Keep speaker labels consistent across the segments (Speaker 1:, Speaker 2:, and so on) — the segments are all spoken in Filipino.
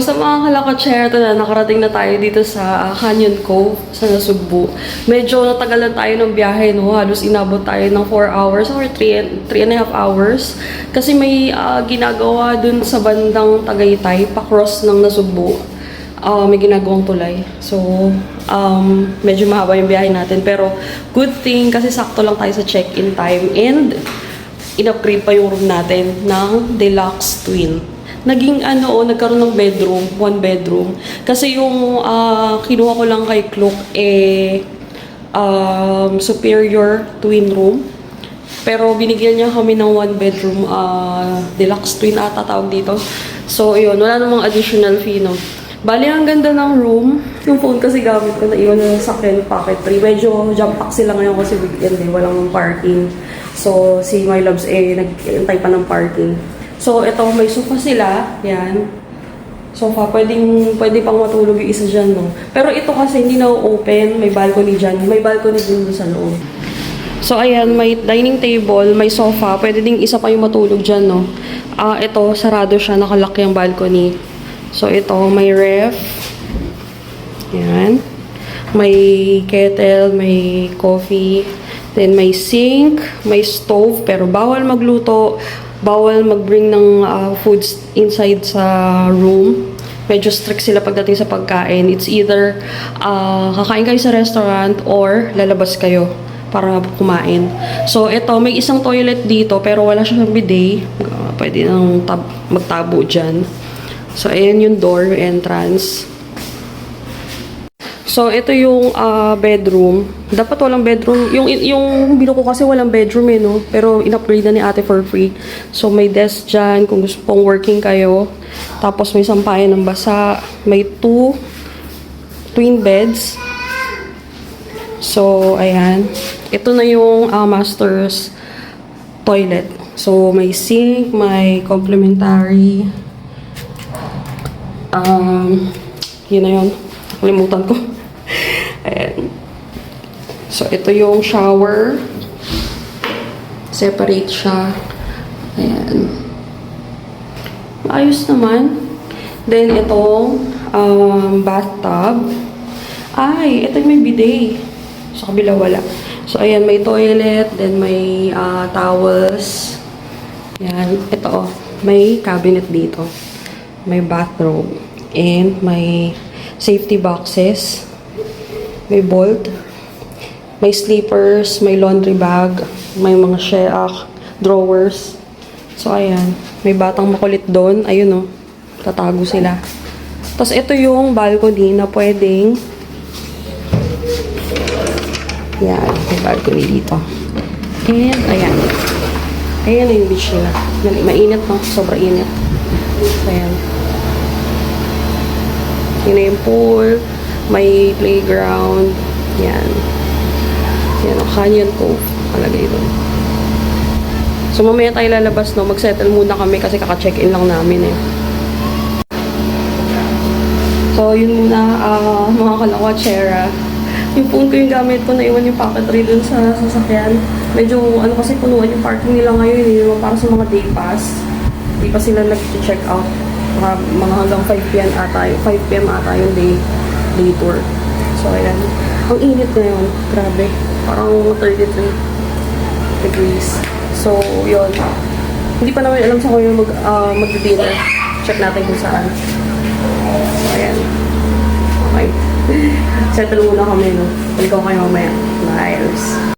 Speaker 1: sa mga kalakatsyera na nakarating na tayo dito sa Canyon Cove sa Nasugbu. Medyo natagalan tayo ng biyahe, no? Halos inabot tayo ng 4 hours or 3.5 hours. Kasi may ginagawa dun sa bandang Tagaytay, pa-cross ng Nasugbu. May ginagawang tulay. So, medyo mahaba yung biyahe natin. Pero, good thing kasi sakto lang tayo sa check-in time. And, in-upgrade pa yung room natin ng deluxe twin. Nagkaroon ng bedroom, 1 bedroom. Kasi yung kinuha ko lang kay Klook, superior twin room. Pero binigyan niya kami ng 1 bedroom, deluxe twin ata tawag dito. So, yun, wala namang additional fee, no? Bali, ang ganda ng room. Yung phone kasi gamit ko na iwan na sa sakyan pocket 3. Medyo jump pack sila ngayon kasi weekend walang parking. So, si My Loves nag-antay pa ng parking. So, ito, may sofa sila. Yan. Sofa, pwede pang matulog yung isa dyan, no? Pero ito kasi hindi na-open. May balcony dyan. May balcony din sa loob. So, ayan, may dining table, may sofa. Pwede ding isa pa yung matulog dyan, no? Ito, sarado siya. Nakalock yung balcony. So, ito, may ref. Yan. May kettle, may coffee. Then, may sink, may stove. Pero bawal magluto. Bawal mag-bring ng foods inside sa room. Medyo strict sila pagdating sa pagkain. It's either kakain kayo sa restaurant or lalabas kayo para kumain. So, ito, may isang toilet dito pero wala siyang bidet. Pwede nang magtabo dyan. So, ayan yung door, yung entrance. So, ito yung bedroom. Dapat walang bedroom. Yung bilo ko kasi walang bedroom no? Pero in-upgrade na ni ate for free. So, may desk dyan kung gusto pong working kayo. Tapos, may sampayan ng basa. May 2 twin beds. So, ayan. Ito na yung master's toilet. So, may sink, may complimentary. Yun na yun. Nakalimutan ko. Ayan. So, ito yung shower. Separate siya. Ayan. Maayos naman. Then, itong bathtub. Ay, ito yung may bidet. Sa kabila wala. So, ayan, may toilet. Then, may towels. Ayan. Ito, may cabinet dito. May bathrobe. And, may safety boxes. May bolt. May slippers. May laundry bag. May mga drawers. So, ayan. May batang makulit doon. Ayun, oh. Tatago sila. Tapos, ito yung balcony na pwedeng yan. May balcony dito. And, ayan. Ayan na yung beach nila. Mainit, no? Sobrang init. Ayan. Yun na yung pool. May playground. Yan. Yan o, Canyon Cove. Palagay doon. So, mamaya tayo lalabas, no? Mag-settle muna kami kasi kaka-check-in lang namin, eh. So, yun muna, mga kalawatsera. Yung phone ko yung gamit ko, naiwan yung pocket tray dun sa sasakyan. Medyo, kasi punuan yung parking nila ngayon, eh. Para sa mga day pass. Di pa sila nag-check out. Mga hanggang 5 p.m. ata yung day tour. So, ayan. Ang init na yun. Grabe. Parang 33 degrees. So, yun. Hindi pa namin alam sa kung yung mag-dinner. Check natin kung saan. So, ayan. Okay. Settle muna kami, no? Balik ko kayo mamaya. Nice.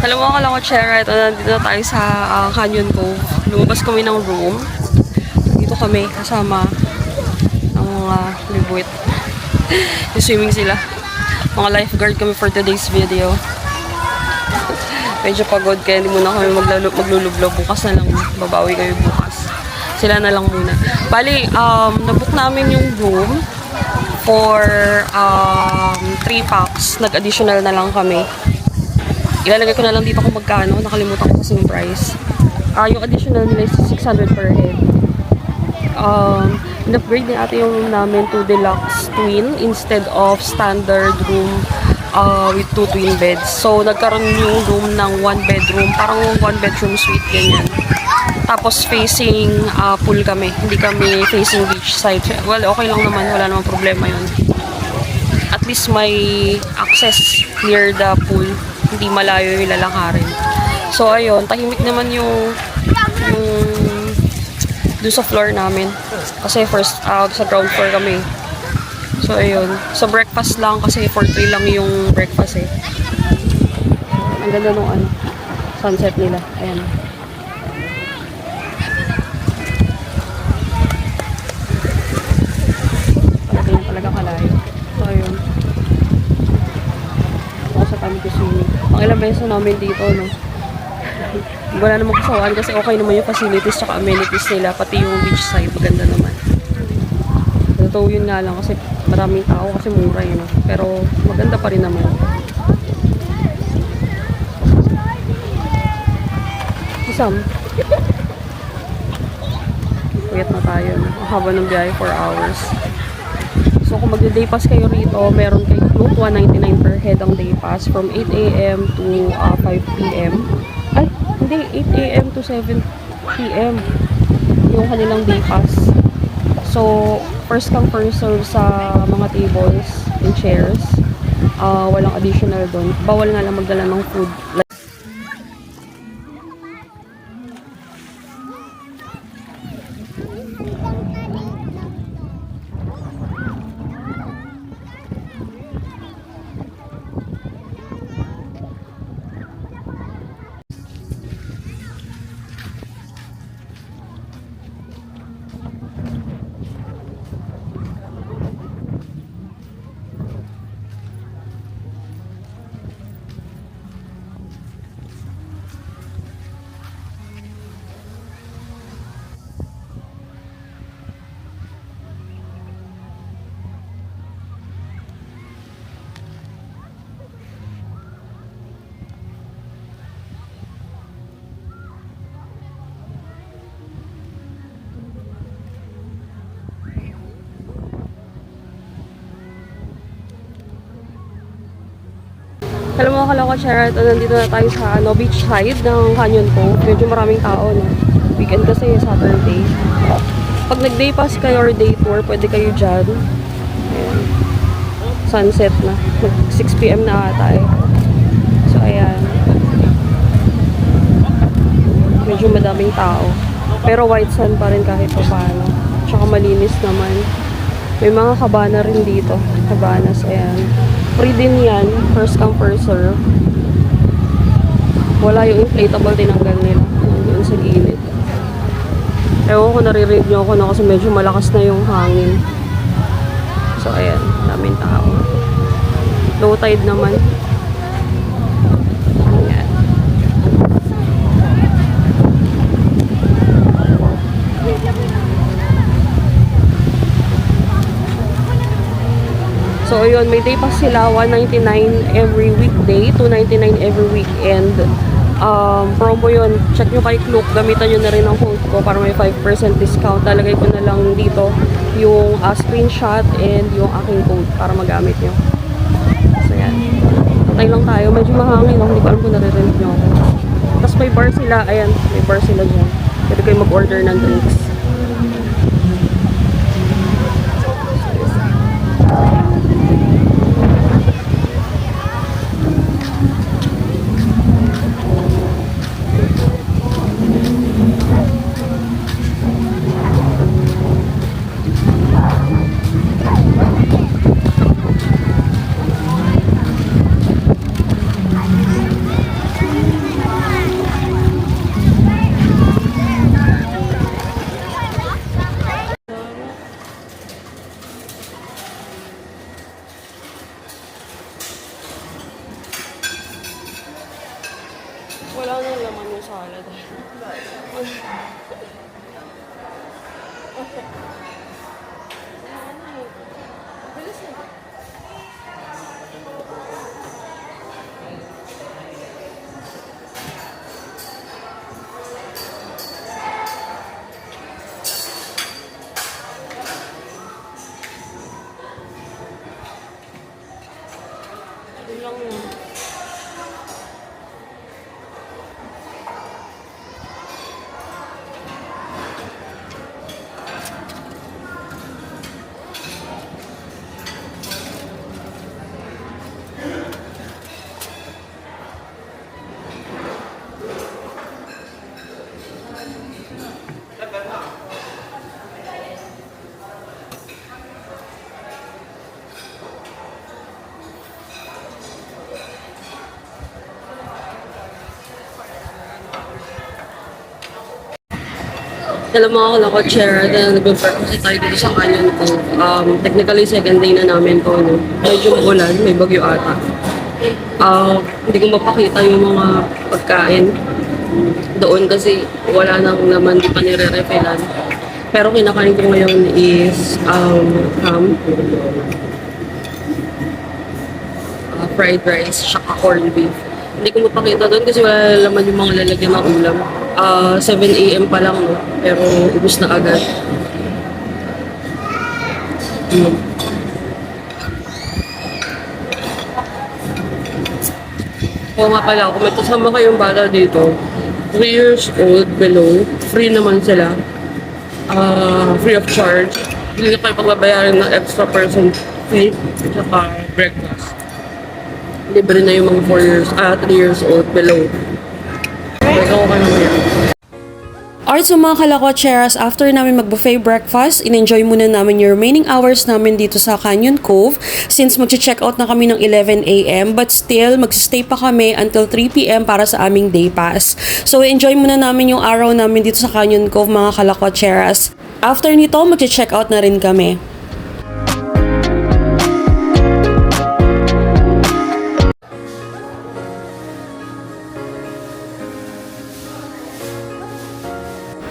Speaker 1: Alam mo, akala ko, Chera, ito nandito na tayo sa Canyon Cove. Lumabas kami ng room. Dito kami kasama ng mga libuit. Swimming sila. Mga lifeguard kami for today's video. Medyo pagod kaya hindi muna kami maglulublob. Bukas na lang. Babawi kami bukas. Sila na lang muna. Bali, nabook namin yung room for 3 packs. Nag-additional na lang kami. Ilalagay ko na lang dito kung magkano. Nakalimutan ko kasi yung price. Yung additional nila is 600 per head. In-upgrade ni ate yung room namin to deluxe twin instead of standard room with 2 twin beds. So, nagkaroon yung room ng 1 bedroom. Parang 1 bedroom suite, ganyan. Tapos, facing pool kami. Hindi kami facing beach side. Well, okay lang naman. Wala namang problema yun. At least may access near the pool. Hindi malayo yung lalakarin. So, ayun. Tahimik naman yung doon sa floor namin. Kasi first, sa ground floor kami. So, ayun. Sa breakfast lang kasi for 3 lang yung breakfast eh. Ang ganda nung sunset nila. Ayan. Talaga kalayo. So, ayun. Ako sa kami kusini. Ang ilang beses namin dito, no? Wala namang kasawaan kasi okay naman yung facilities tsaka amenities nila. Pati yung beach side, maganda naman. Totoo yun nga lang kasi maraming tao kasi mura yun. No? Pero maganda pa rin naman. Isam. Puyat na tayo. No? Ang haba ng biyahe 4 hours. So kung mag-day pass kayo rito, meron kayo float 199 per head ang day pass from 8 AM to 5 PM. Ay, hindi, 8 AM to 7 PM yung kanilang day pass. So, first come first serve sa mga tables and chairs. Walang additional doon. Bawal nga lang magdala ng food. Alam mo, akala ko, Chera, nandito na tayo sa beach side ng Canyon Cove. Medyo maraming tao, no? Weekend kasi, Saturday. Pag nag-day pass kayo or day tour, pwede kayo dyan. Ayan. Sunset na. 6 PM na ata eh. So, ayan. Medyo madaming tao. Pero white sun pa rin kahit pa paano. Tsaka malinis naman. May mga kabana rin dito. Cabanas, ayan. Free din yan. First come, first serve. Wala yung inflatable, tinanggal nila. Doon sa gilid. Ewan ko, naririnig nyo ako na kasi medyo malakas na yung hangin. So, ayan. Daming tao. Low tide naman. Ayan. So, ayun, may day pass sila, 199 every weekday, 299 every weekend. Promo yun. Check nyo kay Klook, gamitan nyo na rin ang code ko para may 5% discount. Talagay ko na lang dito yung screenshot and yung aking code para magamit nyo. So, yan. Patay lang tayo. Medyo mahangin. Hindi ko alam kung naririnig nyo ako. Tapos may bar sila. Ayan, may bar sila dyan. Pwede kayo mag-order ng drinks. Yun lang yun. Alam mo ako, nako-chair, na nag-breakfast tayo dito sa Canyon Cove. Technically, second day na namin to, no? Medyo ulan, may bagyo ata. Hindi ko mapakita yung mga pagkain doon kasi wala nang naman, di pa nire-refillan. Pero kinakain ko ngayon is ham, fried rice, saka corned beef. Hindi ko mapakita doon kasi wala naman yung mga lalagyan ng ulam. 7 a.m. pa lang, no? Pero ubus na agad. Oo nga pala, kung may kasama kayong bata dito, 3 years old below, free naman sila. Free of charge. Hindi na kayo pagbabayaran ng extra person fee at saka breakfast. Libre na yung mga 3 years old below. Ikaw ka naman yan. Alright, so mga kalakwacheras, after namin mag-buffet breakfast, in-enjoy muna namin yung remaining hours namin dito sa Canyon Cove since mag-check out na kami ng 11 a.m. but still, mag-stay pa kami until 3 p.m. para sa aming day pass. So, enjoy muna namin yung araw namin dito sa Canyon Cove, mga kalakwacheras. After nito, mag-check out na rin kami.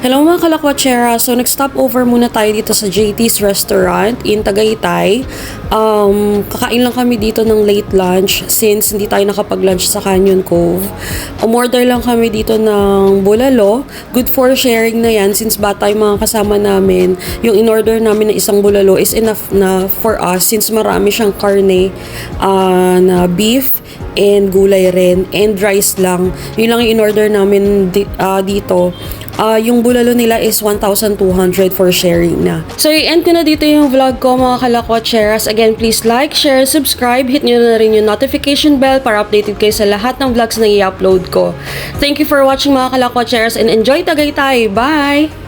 Speaker 1: Hello mga kalakwachera, so nag-stop over muna tayo dito sa JT's Restaurant in Tagaytay. Kakain lang kami dito ng late lunch since hindi tayo nakapag-lunch sa Canyon Cove. Umorder lang kami dito ng bulalo. Good for sharing na yan since bata yung mga kasama namin. Yung in-order namin na isang bulalo is enough na for us since marami siyang karne na beef and gulay rin and rice lang. Yun lang yung in-order namin dito. Yung bulalo nila is 1,200 for sharing na. So, i-end ko na dito yung vlog ko mga kalakwatcheras. Again, please like, share, subscribe. Hit nyo na rin yung notification bell para updated kayo sa lahat ng vlogs na i-upload ko. Thank you for watching mga kalakwatcheras and enjoy Tagaytay! Bye!